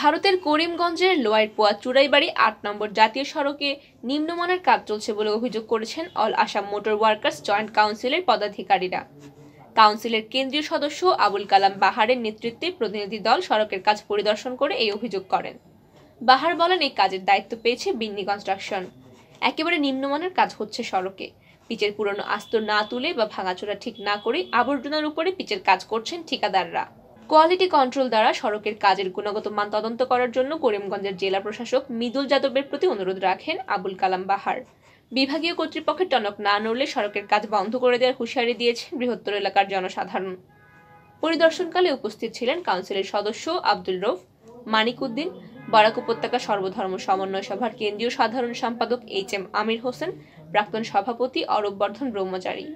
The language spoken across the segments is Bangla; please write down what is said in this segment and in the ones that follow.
ভারতের করিমগঞ্জের লোয়ারপোয়া চুরাইবাড়ি ৮ নম্বর জাতীয় সড়কে নিম্নমানের কাজ চলছে বলে অভিযোগ করেছেন all Assam motor workers joint কাউন্সিলের পদাধিকারীরা। কাউন্সিলের কেন্দ্রীয় সদস্য আবুল কালাম বাহারের নেতৃত্বে প্রতিনিধি দল সড়কের কাজ পরিদর্শন করে এই অভিযোগ করেন। বাহার বলেন, এই কাজের দায়িত্ব পেয়েছে বিন্নি কনস্ট্রাকশন। একেবারে নিম্নমানের কাজ হচ্ছে সড়কে। পিচের পুরনো আস্তর না তুলে বা ভাঙাচোরা ঠিক না করে আবর্জনার উপরে পিচের কাজ করছেন ঠিকাদাররা। কোয়ালিটি কন্ট্রোল দ্বারা সড়কের কাজের গুণগত মান তদন্ত করার জন্য করিমগঞ্জের জেলা প্রশাসক মৃদুল যাদবের প্রতি অনুরোধ রাখেন আবুল কালাম বাহার। বিভাগীয় কর্তৃপক্ষের টনক না নড়লে সড়কের কাজ বন্ধ করে দেওয়ার হুঁশিয়ারি দিয়েছেন বৃহত্তর এলাকার জনসাধারণ। পরিদর্শনকালে উপস্থিত ছিলেন কাউন্সিলের সদস্য আব্দুল রউফ, মানিক উদ্দিন, বরাক উপত্যকা সর্বধর্ম সমন্বয় সভার কেন্দ্রীয় সাধারণ সম্পাদক এইচ.এম. আমির হোসেন, প্রাক্তন সভাপতি অরূপ বর্ধন ব্রহ্মচারী।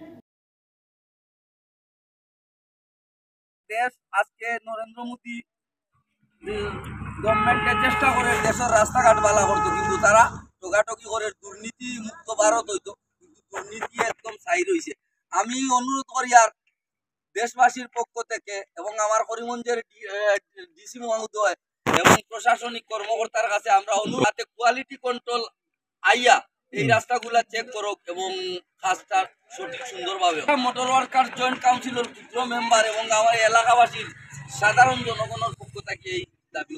দেশ আজকে নরেন্দ্র মোদী গভর্নমেন্টে চেষ্টা করে দেশের রাস্তাঘাট বালা করতো, কিন্তু তারা টোকাটকি করে দুর্নীতি মুক্ত ভারত হইতো, কিন্তু দুর্নীতি একদম সাইড হয়েছে। আমি অনুরোধ করি আর দেশবাসীর পক্ষ থেকে এবং আমার করিমগঞ্জের ডিসি মহোদয় এবং প্রশাসনিক কর্মকর্তার কাছে আমরা অনুরোধ, কোয়ালিটি কন্ট্রোল আইয়া এই রাস্তাগুলা চেক করুক এবং কাজটা সঠিক সুন্দরভাবে। মোটর ওয়ার্কার্স জয়েন্ট কাউন্সিলের ক্ষুদ্র মেম্বার এবং আমার এলাকাবাসীর সাধারণ জনগণের পক্ষ থেকে এই দাবি